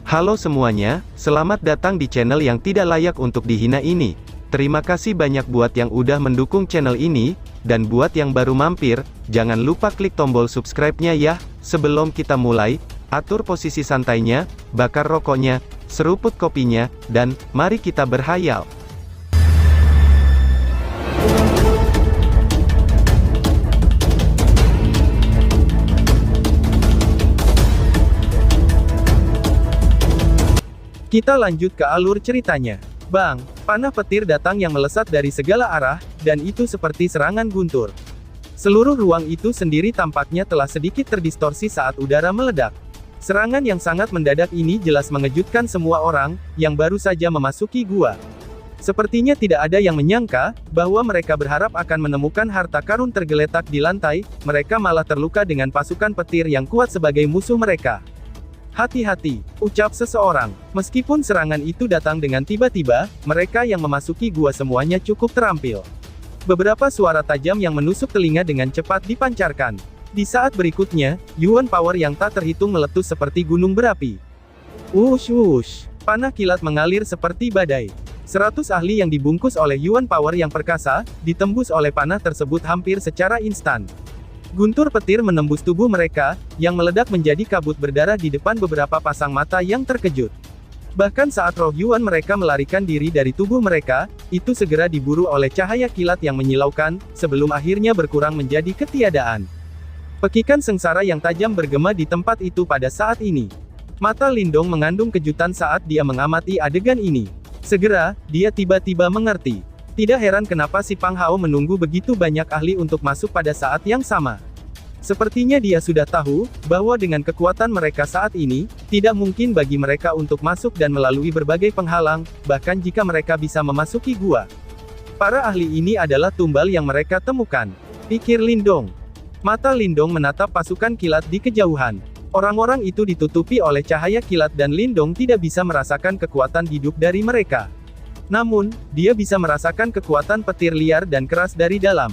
Halo semuanya, selamat datang di channel yang tidak layak untuk dihina ini. Terima kasih banyak buat yang udah mendukung channel ini, dan buat yang baru mampir, jangan lupa klik tombol subscribe-nya ya. Sebelum kita mulai, atur posisi santainya, bakar rokoknya, seruput kopinya, dan mari kita berhayal. Kita lanjut ke alur ceritanya. Bang, panah petir datang yang melesat dari segala arah, dan itu seperti serangan guntur. Seluruh ruang itu sendiri tampaknya telah sedikit terdistorsi saat udara meledak. Serangan yang sangat mendadak ini jelas mengejutkan semua orang, yang baru saja memasuki gua. Sepertinya tidak ada yang menyangka, bahwa mereka berharap akan menemukan harta karun tergeletak di lantai, mereka malah terluka dengan pasukan petir yang kuat sebagai musuh mereka. Hati-hati, ucap seseorang. Meskipun serangan itu datang dengan tiba-tiba, mereka yang memasuki gua semuanya cukup terampil. Beberapa suara tajam yang menusuk telinga dengan cepat dipancarkan. Di saat berikutnya, Yuan Power yang tak terhitung meletus seperti gunung berapi. Wush wush, panah kilat mengalir seperti badai. 100 ahli yang dibungkus oleh Yuan Power yang perkasa, ditembus oleh panah tersebut hampir secara instan. Guntur petir menembus tubuh mereka, yang meledak menjadi kabut berdarah di depan beberapa pasang mata yang terkejut. Bahkan saat roh Yuan mereka melarikan diri dari tubuh mereka, itu segera diburu oleh cahaya kilat yang menyilaukan, sebelum akhirnya berkurang menjadi ketiadaan. Pekikan sengsara yang tajam bergema di tempat itu pada saat ini. Mata Lindong mengandung kejutan saat dia mengamati adegan ini. Segera, dia tiba-tiba mengerti. Tidak heran kenapa si Pang Hao menunggu begitu banyak ahli untuk masuk pada saat yang sama. Sepertinya dia sudah tahu, bahwa dengan kekuatan mereka saat ini, tidak mungkin bagi mereka untuk masuk dan melalui berbagai penghalang, bahkan jika mereka bisa memasuki gua. Para ahli ini adalah tumbal yang mereka temukan, pikir Lindong. Mata Lindong menatap pasukan kilat di kejauhan. Orang-orang itu ditutupi oleh cahaya kilat dan Lindong tidak bisa merasakan kekuatan hidup dari mereka. Namun, dia bisa merasakan kekuatan petir liar dan keras dari dalam.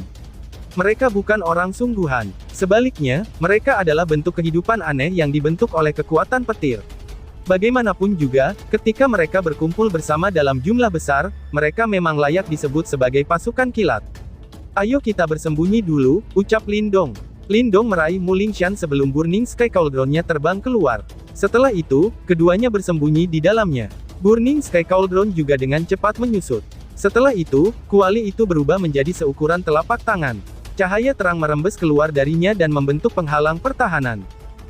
Mereka bukan orang sungguhan. Sebaliknya, mereka adalah bentuk kehidupan aneh yang dibentuk oleh kekuatan petir. Bagaimanapun juga, ketika mereka berkumpul bersama dalam jumlah besar, mereka memang layak disebut sebagai pasukan kilat. Ayo kita bersembunyi dulu, ucap Lindong. Lindong meraih Mu Lingshan sebelum Burning Sky Cauldron-nya terbang keluar. Setelah itu, keduanya bersembunyi di dalamnya. Burning Sky Cauldron juga dengan cepat menyusut. Setelah itu, kuali itu berubah menjadi seukuran telapak tangan. Cahaya terang merembes keluar darinya dan membentuk penghalang pertahanan.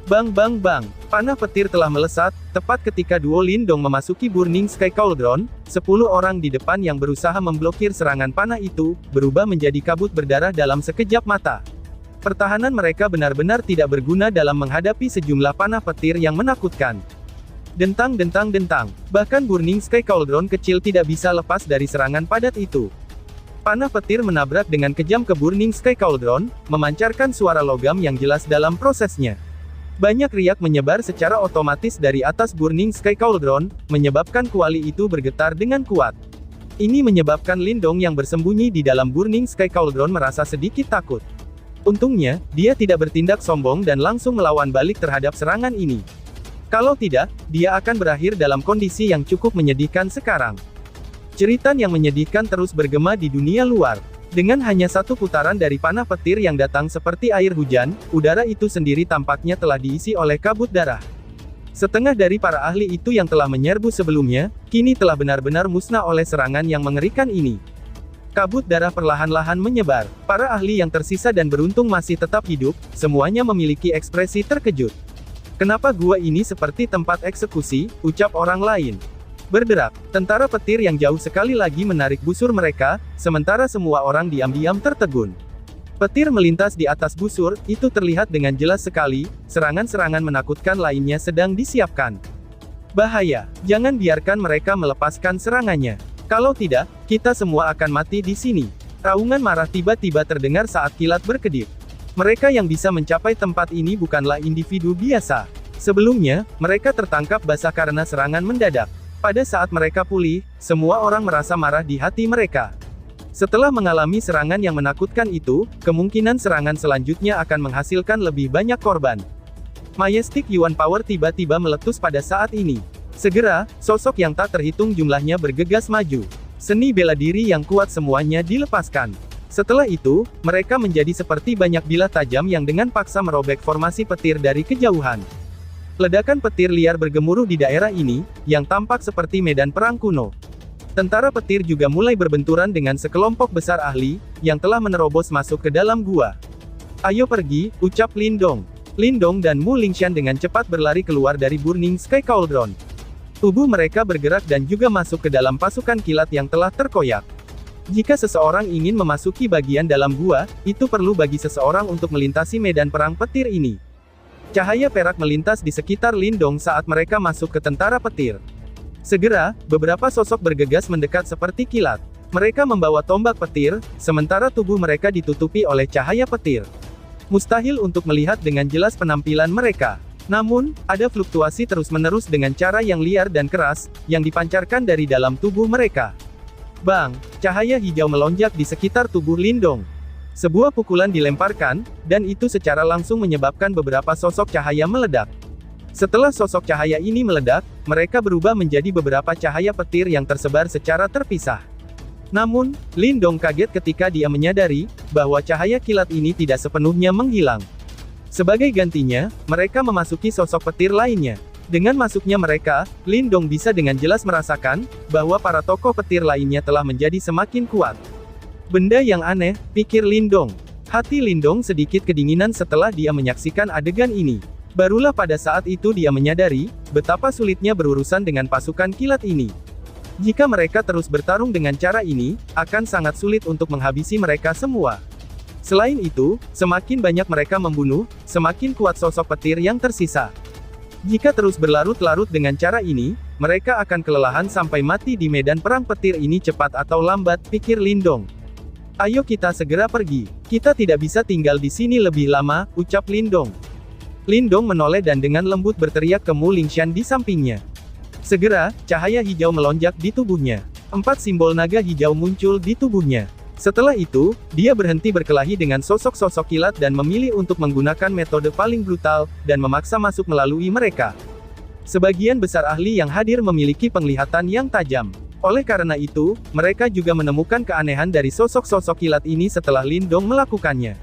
Bang bang bang, panah petir telah melesat, tepat ketika duo Lindong memasuki Burning Sky Cauldron, 10 orang di depan yang berusaha memblokir serangan panah itu, berubah menjadi kabut berdarah dalam sekejap mata. Pertahanan mereka benar-benar tidak berguna dalam menghadapi sejumlah panah petir yang menakutkan. Dentang dentang dentang, bahkan Burning Sky Cauldron kecil tidak bisa lepas dari serangan padat itu. Panah petir menabrak dengan kejam ke Burning Sky Cauldron, memancarkan suara logam yang jelas dalam prosesnya. Banyak riak menyebar secara otomatis dari atas Burning Sky Cauldron, menyebabkan kuali itu bergetar dengan kuat. Ini menyebabkan Lindong yang bersembunyi di dalam Burning Sky Cauldron merasa sedikit takut. Untungnya, dia tidak bertindak sombong dan langsung melawan balik terhadap serangan ini. Kalau tidak, dia akan berakhir dalam kondisi yang cukup menyedihkan sekarang. Jeritan yang menyedihkan terus bergema di dunia luar. Dengan hanya satu putaran dari panah petir yang datang seperti air hujan, udara itu sendiri tampaknya telah diisi oleh kabut darah. Setengah dari para ahli itu yang telah menyerbu sebelumnya, kini telah benar-benar musnah oleh serangan yang mengerikan ini. Kabut darah perlahan-lahan menyebar. Para ahli yang tersisa dan beruntung masih tetap hidup, semuanya memiliki ekspresi terkejut. Kenapa gua ini seperti tempat eksekusi, ucap orang lain. Berderak, tentara petir yang jauh sekali lagi menarik busur mereka, sementara semua orang diam-diam tertegun. Petir melintas di atas busur, itu terlihat dengan jelas sekali, serangan-serangan menakutkan lainnya sedang disiapkan. Bahaya, jangan biarkan mereka melepaskan serangannya. Kalau tidak, kita semua akan mati di sini. Raungan marah tiba-tiba terdengar saat kilat berkedip. Mereka yang bisa mencapai tempat ini bukanlah individu biasa. Sebelumnya, mereka tertangkap basah karena serangan mendadak. Pada saat mereka pulih, semua orang merasa marah di hati mereka. Setelah mengalami serangan yang menakutkan itu, kemungkinan serangan selanjutnya akan menghasilkan lebih banyak korban. Majestic Yuan Power tiba-tiba meletus pada saat ini. Segera, sosok yang tak terhitung jumlahnya bergegas maju. Seni bela diri yang kuat semuanya dilepaskan. Setelah itu, mereka menjadi seperti banyak bilah tajam yang dengan paksa merobek formasi petir dari kejauhan. Ledakan petir liar bergemuruh di daerah ini, yang tampak seperti medan perang kuno. Tentara petir juga mulai berbenturan dengan sekelompok besar ahli, yang telah menerobos masuk ke dalam gua. "Ayo pergi," ucap Lindong. Lindong dan Mu Lingxian dengan cepat berlari keluar dari Burning Sky Cauldron. Tubuh mereka bergerak dan juga masuk ke dalam pasukan kilat yang telah terkoyak. Jika seseorang ingin memasuki bagian dalam gua, itu perlu bagi seseorang untuk melintasi medan perang petir ini. Cahaya perak melintas di sekitar Lindong saat mereka masuk ke tentara petir. Segera, beberapa sosok bergegas mendekat seperti kilat. Mereka membawa tombak petir, sementara tubuh mereka ditutupi oleh cahaya petir. Mustahil untuk melihat dengan jelas penampilan mereka. Namun, ada fluktuasi terus-menerus dengan cara yang liar dan keras, yang dipancarkan dari dalam tubuh mereka. Bang! Cahaya hijau melonjak di sekitar tubuh Lindong. Sebuah pukulan dilemparkan, dan itu secara langsung menyebabkan beberapa sosok cahaya meledak. Setelah sosok cahaya ini meledak, mereka berubah menjadi beberapa cahaya petir yang tersebar secara terpisah. Namun, Lindong kaget ketika dia menyadari, bahwa cahaya kilat ini tidak sepenuhnya menghilang. Sebagai gantinya, mereka memasuki sosok petir lainnya. Dengan masuknya mereka, Lindong bisa dengan jelas merasakan, bahwa para tokoh petir lainnya telah menjadi semakin kuat. Benda yang aneh, pikir Lindong. Hati Lindong sedikit kedinginan setelah dia menyaksikan adegan ini. Barulah pada saat itu dia menyadari, betapa sulitnya berurusan dengan pasukan kilat ini. Jika mereka terus bertarung dengan cara ini, akan sangat sulit untuk menghabisi mereka semua. Selain itu, semakin banyak mereka membunuh, semakin kuat sosok petir yang tersisa. Jika terus berlarut-larut dengan cara ini, mereka akan kelelahan sampai mati di medan perang petir ini cepat atau lambat, pikir Lindong. "Ayo kita segera pergi. Kita tidak bisa tinggal di sini lebih lama," ucap Lindong. Lindong menoleh dan dengan lembut berteriak ke Mu Lingxian di sampingnya. Segera, cahaya hijau melonjak di tubuhnya. 4 simbol naga hijau muncul di tubuhnya. Setelah itu, dia berhenti berkelahi dengan sosok-sosok kilat dan memilih untuk menggunakan metode paling brutal, dan memaksa masuk melalui mereka. Sebagian besar ahli yang hadir memiliki penglihatan yang tajam. Oleh karena itu, mereka juga menemukan keanehan dari sosok-sosok kilat ini setelah Lindong melakukannya.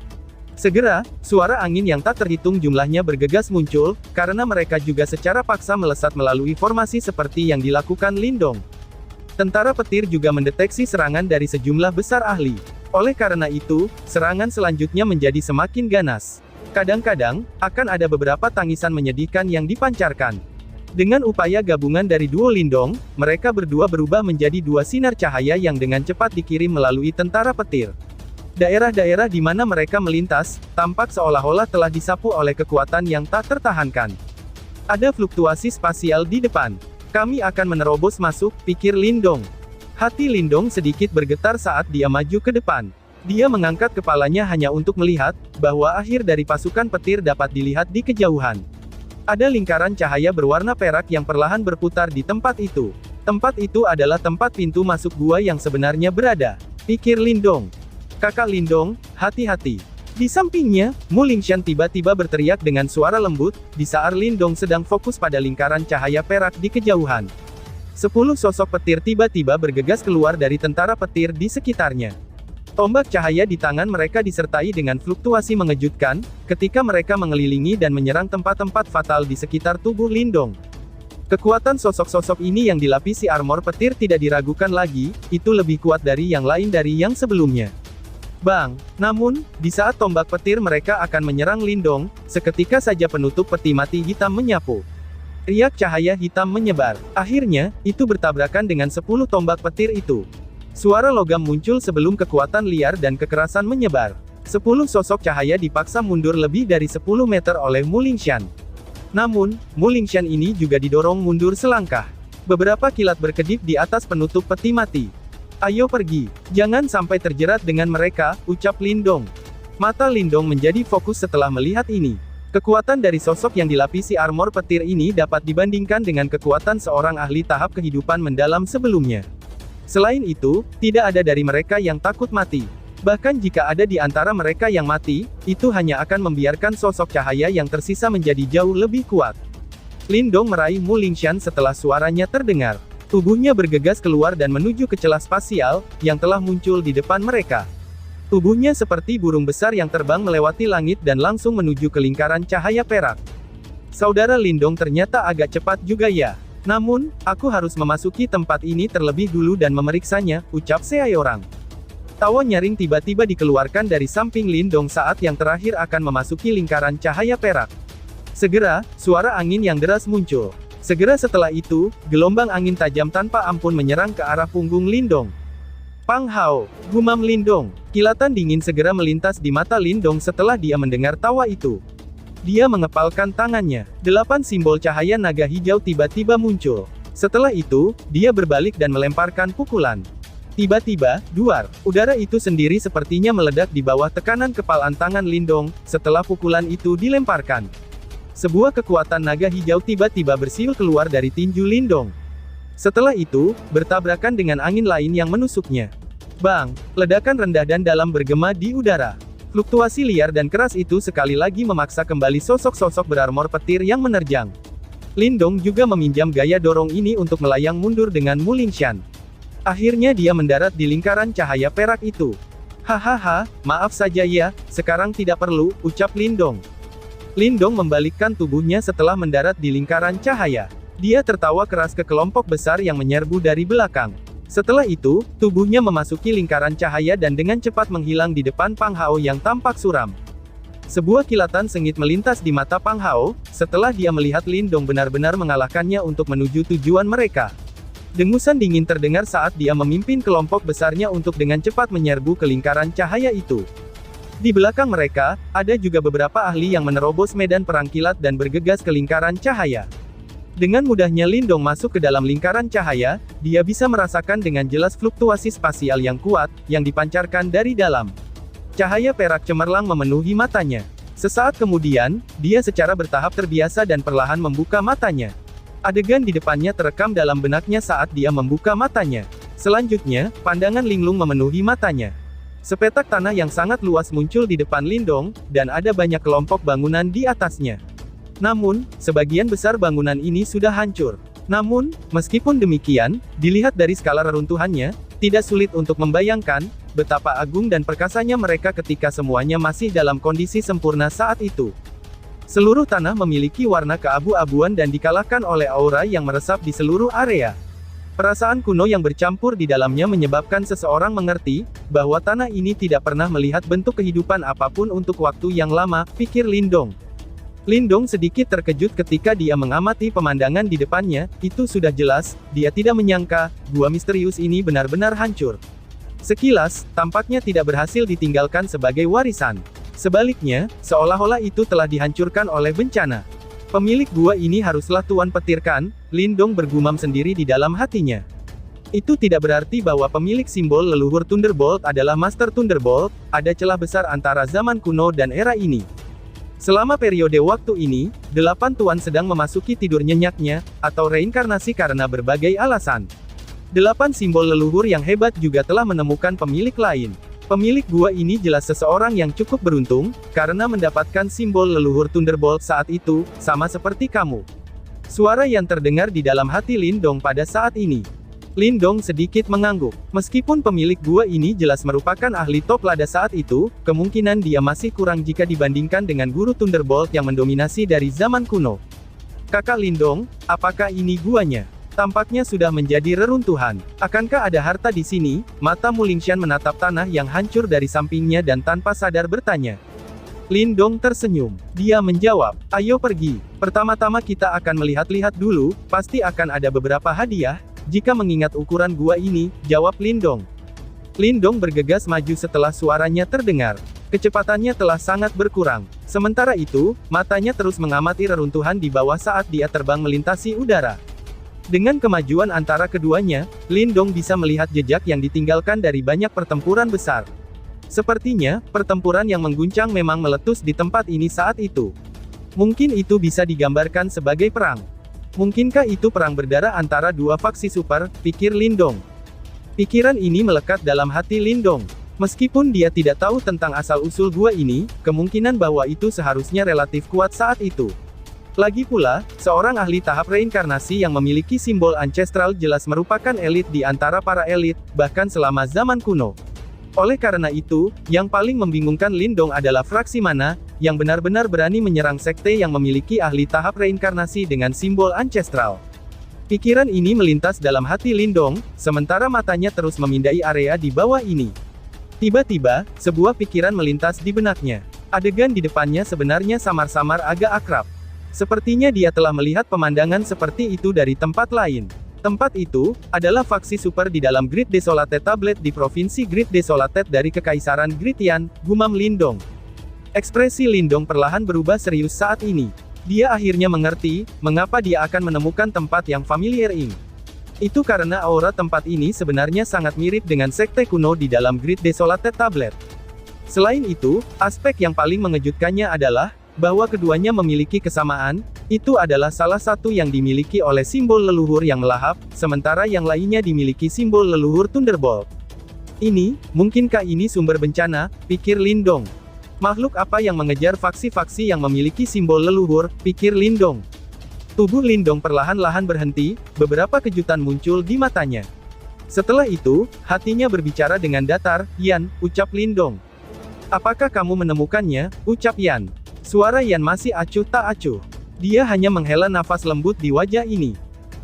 Segera, suara angin yang tak terhitung jumlahnya bergegas muncul, karena mereka juga secara paksa melesat melalui formasi seperti yang dilakukan Lindong. Tentara petir juga mendeteksi serangan dari sejumlah besar ahli. Oleh karena itu, serangan selanjutnya menjadi semakin ganas. Kadang-kadang, akan ada beberapa tangisan menyedihkan yang dipancarkan. Dengan upaya gabungan dari duo Lindong, mereka berdua berubah menjadi 2 sinar cahaya yang dengan cepat dikirim melalui tentara petir. Daerah-daerah di mana mereka melintas, tampak seolah-olah telah disapu oleh kekuatan yang tak tertahankan. Ada fluktuasi spasial di depan. "Kami akan menerobos masuk," pikir Lindong. Hati Lindong sedikit bergetar saat dia maju ke depan. Dia mengangkat kepalanya hanya untuk melihat, bahwa akhir dari pasukan petir dapat dilihat di kejauhan. Ada lingkaran cahaya berwarna perak yang perlahan berputar di tempat itu. Tempat itu adalah tempat pintu masuk gua yang sebenarnya berada, pikir Lindong. "Kakak Lindong, hati-hati." Di sampingnya, Mu Lingxian tiba-tiba berteriak dengan suara lembut, di saat Lindong sedang fokus pada lingkaran cahaya perak di kejauhan. 10 sosok petir tiba-tiba bergegas keluar dari tentara petir di sekitarnya. Tombak cahaya di tangan mereka disertai dengan fluktuasi mengejutkan, ketika mereka mengelilingi dan menyerang tempat-tempat fatal di sekitar tubuh Lindong. Kekuatan sosok-sosok ini yang dilapisi armor petir tidak diragukan lagi, itu lebih kuat dari yang lain dari yang sebelumnya. Bang! Namun, di saat tombak petir mereka akan menyerang Lindong, seketika saja penutup peti mati hitam menyapu. Riak cahaya hitam menyebar. Akhirnya, itu bertabrakan dengan 10 tombak petir itu. Suara logam muncul sebelum kekuatan liar dan kekerasan menyebar. 10 sosok cahaya dipaksa mundur lebih dari 10 meter oleh Mu Lingxian. Namun, Mu Lingxian ini juga didorong mundur selangkah. Beberapa kilat berkedip di atas penutup peti mati. "Ayo pergi. Jangan sampai terjerat dengan mereka," ucap Lindong. Mata Lindong menjadi fokus setelah melihat ini. Kekuatan dari sosok yang dilapisi armor petir ini dapat dibandingkan dengan kekuatan seorang ahli tahap kehidupan mendalam sebelumnya. Selain itu, tidak ada dari mereka yang takut mati. Bahkan jika ada di antara mereka yang mati, itu hanya akan membiarkan sosok cahaya yang tersisa menjadi jauh lebih kuat. Lindong meraih Mu Lingshan setelah suaranya terdengar. Tubuhnya bergegas keluar dan menuju ke celah spasial, yang telah muncul di depan mereka. Tubuhnya seperti burung besar yang terbang melewati langit dan langsung menuju ke lingkaran cahaya perak. Saudara Lindong ternyata agak cepat juga ya. Namun, aku harus memasuki tempat ini terlebih dulu dan memeriksanya, ucap seorang. Tawa nyaring tiba-tiba dikeluarkan dari samping Lindong saat yang terakhir akan memasuki lingkaran cahaya perak. Segera, suara angin yang deras muncul. Segera setelah itu, gelombang angin tajam tanpa ampun menyerang ke arah punggung Lindong. Pang Hao, gumam Lindong. Kilatan dingin segera melintas di mata Lindong setelah dia mendengar tawa itu. Dia mengepalkan tangannya. 8 simbol cahaya naga hijau tiba-tiba muncul. Setelah itu, dia berbalik dan melemparkan pukulan. Tiba-tiba, duar, udara itu sendiri sepertinya meledak di bawah tekanan kepalan tangan Lindong, setelah pukulan itu dilemparkan. Sebuah kekuatan naga hijau tiba-tiba bersiul keluar dari tinju Lindong. Setelah itu, bertabrakan dengan angin lain yang menusuknya. Bang! Ledakan rendah dan dalam bergema di udara. Fluktuasi liar dan keras itu sekali lagi memaksa kembali sosok-sosok berarmor petir yang menerjang. Lindong juga meminjam gaya dorong ini untuk melayang mundur dengan Mu Lingshan. Akhirnya dia mendarat di lingkaran cahaya perak itu. Hahaha, maaf saja ya, sekarang tidak perlu, ucap Lindong. Lindong membalikkan tubuhnya setelah mendarat di lingkaran cahaya. Dia tertawa keras ke kelompok besar yang menyerbu dari belakang. Setelah itu, tubuhnya memasuki lingkaran cahaya dan dengan cepat menghilang di depan Pang Hao yang tampak suram. Sebuah kilatan sengit melintas di mata Pang Hao, setelah dia melihat Lindong benar-benar mengalahkannya untuk menuju tujuan mereka. Dengusan dingin terdengar saat dia memimpin kelompok besarnya untuk dengan cepat menyerbu ke lingkaran cahaya itu. Di belakang mereka, ada juga beberapa ahli yang menerobos medan perang kilat dan bergegas ke lingkaran cahaya. Dengan mudahnya Lindong masuk ke dalam lingkaran cahaya, dia bisa merasakan dengan jelas fluktuasi spasial yang kuat, yang dipancarkan dari dalam. Cahaya perak cemerlang memenuhi matanya. Sesaat kemudian, dia secara bertahap terbiasa dan perlahan membuka matanya. Adegan di depannya terekam dalam benaknya saat dia membuka matanya. Selanjutnya, pandangan linglung memenuhi matanya. Sepetak tanah yang sangat luas muncul di depan Lindong, dan ada banyak kelompok bangunan di atasnya. Namun, sebagian besar bangunan ini sudah hancur. Namun, meskipun demikian, dilihat dari skala reruntuhannya, tidak sulit untuk membayangkan, betapa agung dan perkasanya mereka ketika semuanya masih dalam kondisi sempurna saat itu. Seluruh tanah memiliki warna keabu-abuan dan dikalahkan oleh aura yang meresap di seluruh area. Perasaan kuno yang bercampur di dalamnya menyebabkan seseorang mengerti, bahwa tanah ini tidak pernah melihat bentuk kehidupan apapun untuk waktu yang lama, pikir Lindong. Lindong sedikit terkejut ketika dia mengamati pemandangan di depannya, itu sudah jelas, dia tidak menyangka, gua misterius ini benar-benar hancur. Sekilas, tampaknya tidak berhasil ditinggalkan sebagai warisan. Sebaliknya, seolah-olah itu telah dihancurkan oleh bencana. Pemilik gua ini haruslah Tuan Petir kan? Lindong bergumam sendiri di dalam hatinya. Itu tidak berarti bahwa pemilik simbol leluhur Thunderbolt adalah Master Thunderbolt, ada celah besar antara zaman kuno dan era ini. Selama periode waktu ini, 8 tuan sedang memasuki tidur nyenyaknya, atau reinkarnasi karena berbagai alasan. 8 simbol leluhur yang hebat juga telah menemukan pemilik lain. Pemilik gua ini jelas seseorang yang cukup beruntung, karena mendapatkan simbol leluhur Thunderbolt saat itu, sama seperti kamu. Suara yang terdengar di dalam hati Lindong pada saat ini. Lindong sedikit mengangguk. Meskipun pemilik gua ini jelas merupakan ahli top lada saat itu, kemungkinan dia masih kurang jika dibandingkan dengan guru Thunderbolt yang mendominasi dari zaman kuno. Kakak Lindong, apakah ini guanya? Tampaknya sudah menjadi reruntuhan. Akankah ada harta di sini? Mata Mu Lingshan menatap tanah yang hancur dari sampingnya dan tanpa sadar bertanya. Lindong tersenyum. Dia menjawab, ayo pergi. Pertama-tama kita akan melihat-lihat dulu, pasti akan ada beberapa hadiah, jika mengingat ukuran gua ini, jawab Lindong. Lindong bergegas maju setelah suaranya terdengar. Kecepatannya telah sangat berkurang. Sementara itu, matanya terus mengamati reruntuhan di bawah saat dia terbang melintasi udara. Dengan kemajuan antara keduanya, Lindong bisa melihat jejak yang ditinggalkan dari banyak pertempuran besar. Sepertinya, pertempuran yang mengguncang memang meletus di tempat ini saat itu. Mungkin itu bisa digambarkan sebagai perang. Mungkinkah itu perang berdarah antara dua faksi super, pikir Lindong. Pikiran ini melekat dalam hati Lindong. Meskipun dia tidak tahu tentang asal-usul gua ini, kemungkinan bahwa itu seharusnya relatif kuat saat itu. Lagi pula, seorang ahli tahap reinkarnasi yang memiliki simbol ancestral jelas merupakan elit di antara para elit, bahkan selama zaman kuno. Oleh karena itu, yang paling membingungkan Lindong adalah fraksi mana, yang benar-benar berani menyerang sekte yang memiliki ahli tahap reinkarnasi dengan simbol ancestral. Pikiran ini melintas dalam hati Lindong, sementara matanya terus memindai area di bawah ini. Tiba-tiba, sebuah pikiran melintas di benaknya. Adegan di depannya sebenarnya samar-samar agak akrab. Sepertinya dia telah melihat pemandangan seperti itu dari tempat lain. Tempat itu adalah faksi super di dalam Great Desolate Tablet di provinsi Great Desolate dari Kekaisaran Gritian, gumam Lindong. Ekspresi Lindong perlahan berubah serius saat ini. Dia akhirnya mengerti mengapa dia akan menemukan tempat yang familiar ini. Itu karena aura tempat ini sebenarnya sangat mirip dengan sekte kuno di dalam Great Desolate Tablet. Selain itu, aspek yang paling mengejutkannya adalah bahwa keduanya memiliki kesamaan. Itu adalah salah satu yang dimiliki oleh simbol leluhur yang melahap, sementara yang lainnya dimiliki simbol leluhur Thunderbolt. Mungkinkah ini sumber bencana, pikir Lindong. Makhluk apa yang mengejar faksi-faksi yang memiliki simbol leluhur, pikir Lindong. Tubuh Lindong perlahan-lahan berhenti, beberapa kejutan muncul di matanya. Setelah itu, hatinya berbicara dengan datar. Yan, ucap Lindong. Apakah kamu menemukannya, ucap Yan. Suara Yan masih acuh tak acuh. Dia hanya menghela nafas lembut di wajah ini.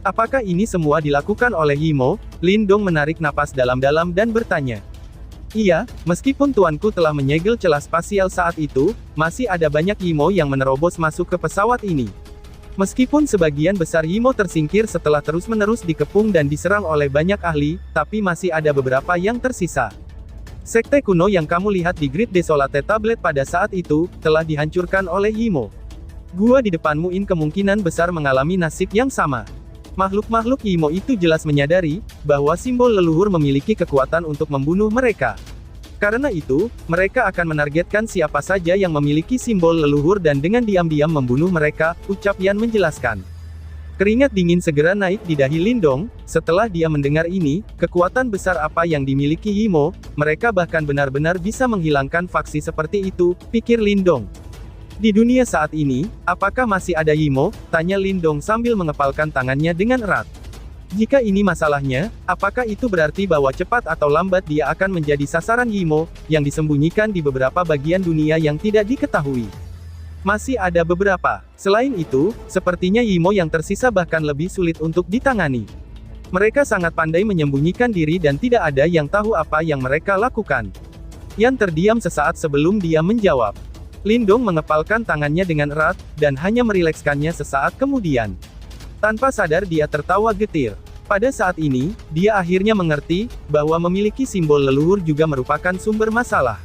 Apakah ini semua dilakukan oleh Yimo? Lindong menarik napas dalam-dalam dan bertanya. Iya, meskipun tuanku telah menyegel celah spasial saat itu, masih ada banyak Yimo yang menerobos masuk ke pesawat ini. Meskipun sebagian besar Yimo tersingkir setelah terus-menerus dikepung dan diserang oleh banyak ahli, tapi masih ada beberapa yang tersisa. Sekte kuno yang kamu lihat di Great Desolate Tablet pada saat itu, telah dihancurkan oleh Yimo. Gua di depanmu kemungkinan besar mengalami nasib yang sama. Makhluk-makhluk Yimo itu jelas menyadari, bahwa simbol leluhur memiliki kekuatan untuk membunuh mereka. Karena itu, mereka akan menargetkan siapa saja yang memiliki simbol leluhur dan dengan diam-diam membunuh mereka, ucap Yan menjelaskan. Keringat dingin segera naik di dahi Lindong. Setelah dia mendengar ini, kekuatan besar apa yang dimiliki Yimo, mereka bahkan benar-benar bisa menghilangkan faksi seperti itu, pikir Lindong. Di dunia saat ini, apakah masih ada Yimo? Tanya Lindong sambil mengepalkan tangannya dengan erat. Jika ini masalahnya, apakah itu berarti bahwa cepat atau lambat dia akan menjadi sasaran Yimo, yang disembunyikan di beberapa bagian dunia yang tidak diketahui? Masih ada beberapa. Selain itu, sepertinya Yimo yang tersisa bahkan lebih sulit untuk ditangani. Mereka sangat pandai menyembunyikan diri dan tidak ada yang tahu apa yang mereka lakukan. Yan terdiam sesaat sebelum dia menjawab. Lindong mengepalkan tangannya dengan erat, dan hanya merilekskannya sesaat kemudian. Tanpa sadar dia tertawa getir. Pada saat ini, dia akhirnya mengerti, bahwa memiliki simbol leluhur juga merupakan sumber masalah.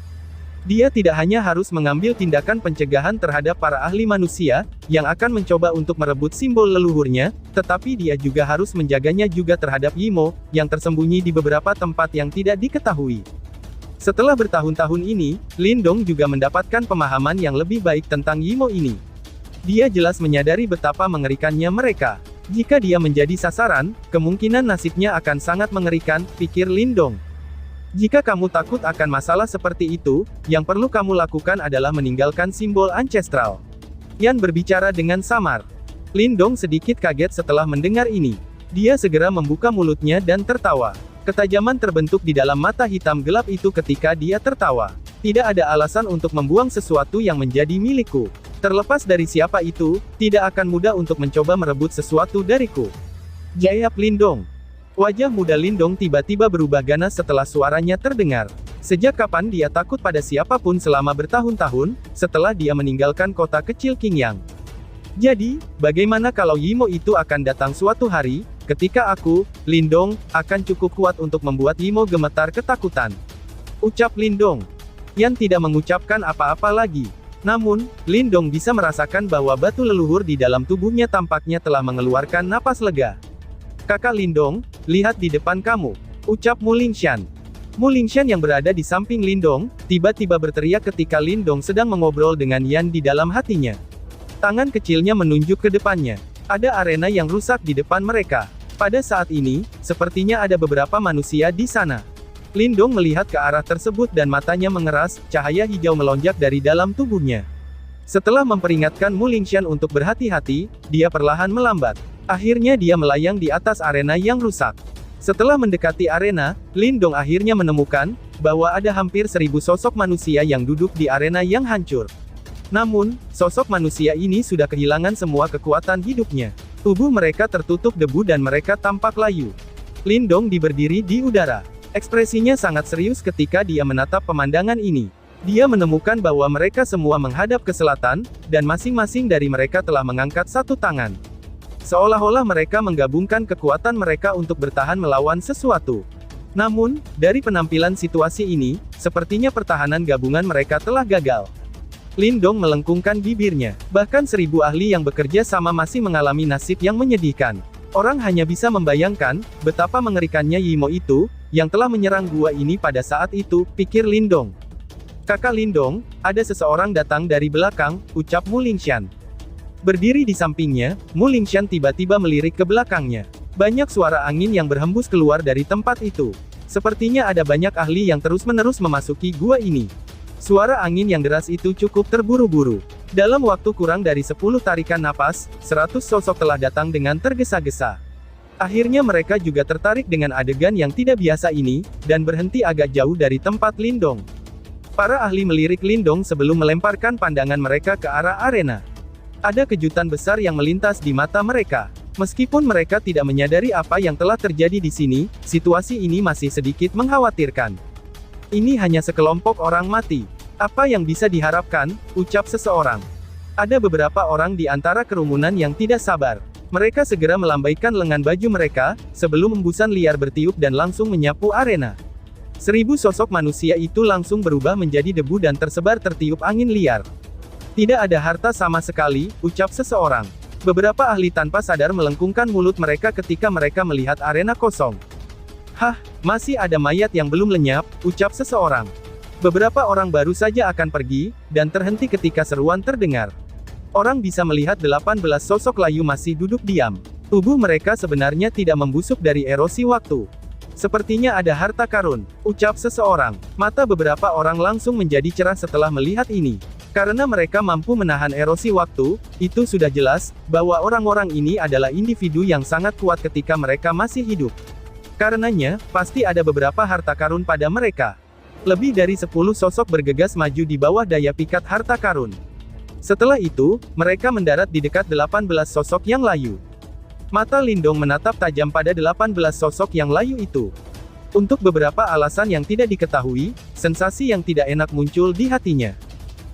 Dia tidak hanya harus mengambil tindakan pencegahan terhadap para ahli manusia, yang akan mencoba untuk merebut simbol leluhurnya, tetapi dia juga harus menjaganya juga terhadap Yimo, yang tersembunyi di beberapa tempat yang tidak diketahui. Setelah bertahun-tahun ini, Lindong juga mendapatkan pemahaman yang lebih baik tentang Yimo ini. Dia jelas menyadari betapa mengerikannya mereka. Jika dia menjadi sasaran, kemungkinan nasibnya akan sangat mengerikan, pikir Lindong. Jika kamu takut akan masalah seperti itu, yang perlu kamu lakukan adalah meninggalkan simbol ancestral. Yan berbicara dengan samar. Lindong sedikit kaget setelah mendengar ini. Dia segera membuka mulutnya dan tertawa. Ketajaman terbentuk di dalam mata hitam gelap itu ketika dia tertawa. Tidak ada alasan untuk membuang sesuatu yang menjadi milikku. Terlepas dari siapa itu, tidak akan mudah untuk mencoba merebut sesuatu dariku. Jawab Lindong. Wajah muda Lindong tiba-tiba berubah ganas setelah suaranya terdengar. Sejak kapan dia takut pada siapapun selama bertahun-tahun, setelah dia meninggalkan kota kecil Qingyang? Jadi, bagaimana kalau Yimo itu akan datang suatu hari, ketika aku, Lindong, akan cukup kuat untuk membuat Yimo gemetar ketakutan? Ucap Lindong. Yan tidak mengucapkan apa-apa lagi. Namun, Lindong bisa merasakan bahwa batu leluhur di dalam tubuhnya tampaknya telah mengeluarkan napas lega. Kakak Lindong, lihat di depan kamu, ucap Mu Lingshan. Mu Lingshan yang berada di samping Lindong, tiba-tiba berteriak ketika Lindong sedang mengobrol dengan Yan di dalam hatinya. Tangan kecilnya menunjuk ke depannya. Ada arena yang rusak di depan mereka. Pada saat ini, sepertinya ada beberapa manusia di sana. Lindong melihat ke arah tersebut dan matanya mengeras, cahaya hijau melonjak dari dalam tubuhnya. Setelah memperingatkan Mu Lingxian untuk berhati-hati, dia perlahan melambat. Akhirnya dia melayang di atas arena yang rusak. Setelah mendekati arena, Lindong akhirnya menemukan bahwa ada hampir 1000 sosok manusia yang duduk di arena yang hancur. Namun, sosok manusia ini sudah kehilangan semua kekuatan hidupnya. Tubuh mereka tertutup debu dan mereka tampak layu. Lindong berdiri di udara. Ekspresinya sangat serius ketika dia menatap pemandangan ini. Dia menemukan bahwa mereka semua menghadap ke selatan, dan masing-masing dari mereka telah mengangkat satu tangan. Seolah-olah mereka menggabungkan kekuatan mereka untuk bertahan melawan sesuatu. Namun, dari penampilan situasi ini, sepertinya pertahanan gabungan mereka telah gagal. Lindong melengkungkan bibirnya. Bahkan 1000 ahli yang bekerja sama masih mengalami nasib yang menyedihkan. Orang hanya bisa membayangkan betapa mengerikannya Yimo itu, yang telah menyerang gua ini pada saat itu, pikir Lindong. Kakak Lindong, ada seseorang datang dari belakang, ucap Mu Lingxian. Berdiri di sampingnya, Mu Lingxian tiba-tiba melirik ke belakangnya. Banyak suara angin yang berhembus keluar dari tempat itu. Sepertinya ada banyak ahli yang terus-menerus memasuki gua ini. Suara angin yang deras itu cukup terburu-buru. Dalam waktu kurang dari 10 tarikan napas, 100 sosok telah datang dengan tergesa-gesa. Akhirnya mereka juga tertarik dengan adegan yang tidak biasa ini, dan berhenti agak jauh dari tempat Lindong. Para ahli melirik Lindong sebelum melemparkan pandangan mereka ke arah arena. Ada kejutan besar yang melintas di mata mereka. Meskipun mereka tidak menyadari apa yang telah terjadi di sini, situasi ini masih sedikit mengkhawatirkan. Ini hanya sekelompok orang mati. Apa yang bisa diharapkan, ucap seseorang. Ada beberapa orang di antara kerumunan yang tidak sabar. Mereka segera melambaikan lengan baju mereka, sebelum embusan liar bertiup dan langsung menyapu arena. 1000 sosok manusia itu langsung berubah menjadi debu dan tersebar tertiup angin liar. Tidak ada harta sama sekali, ucap seseorang. Beberapa ahli tanpa sadar melengkungkan mulut mereka ketika mereka melihat arena kosong. Hah, masih ada mayat yang belum lenyap, ucap seseorang. Beberapa orang baru saja akan pergi, dan terhenti ketika seruan terdengar. Orang bisa melihat 18 sosok layu masih duduk diam. Tubuh mereka sebenarnya tidak membusuk dari erosi waktu. Sepertinya ada harta karun, ucap seseorang. Mata beberapa orang langsung menjadi cerah setelah melihat ini. Karena mereka mampu menahan erosi waktu, itu sudah jelas, bahwa orang-orang ini adalah individu yang sangat kuat ketika mereka masih hidup. Karenanya, pasti ada beberapa harta karun pada mereka. Lebih dari 10 sosok bergegas maju di bawah daya pikat harta karun. Setelah itu, mereka mendarat di dekat 18 sosok yang layu. Mata Lindong menatap tajam pada 18 sosok yang layu itu. Untuk beberapa alasan yang tidak diketahui, sensasi yang tidak enak muncul di hatinya.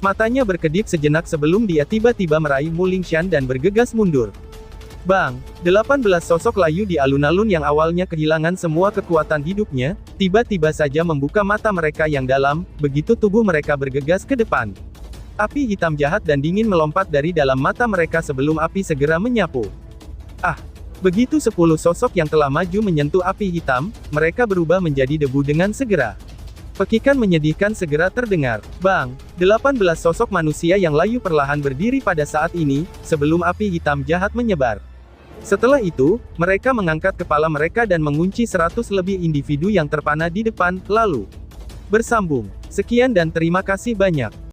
Matanya berkedip sejenak sebelum dia tiba-tiba meraih Mu Lingxian dan bergegas mundur. Bang! 18 sosok layu di alun-alun yang awalnya kehilangan semua kekuatan hidupnya, tiba-tiba saja membuka mata mereka yang dalam, begitu tubuh mereka bergegas ke depan. Api hitam jahat dan dingin melompat dari dalam mata mereka sebelum api segera menyapu. Ah! Begitu 10 sosok yang telah maju menyentuh api hitam, mereka berubah menjadi debu dengan segera. Pekikan menyedihkan segera terdengar. Bang! 18 sosok manusia yang layu perlahan berdiri pada saat ini, sebelum api hitam jahat menyebar. Setelah itu, mereka mengangkat kepala mereka dan mengunci 100 lebih individu yang terpana di depan, lalu bersambung. Sekian dan terima kasih banyak.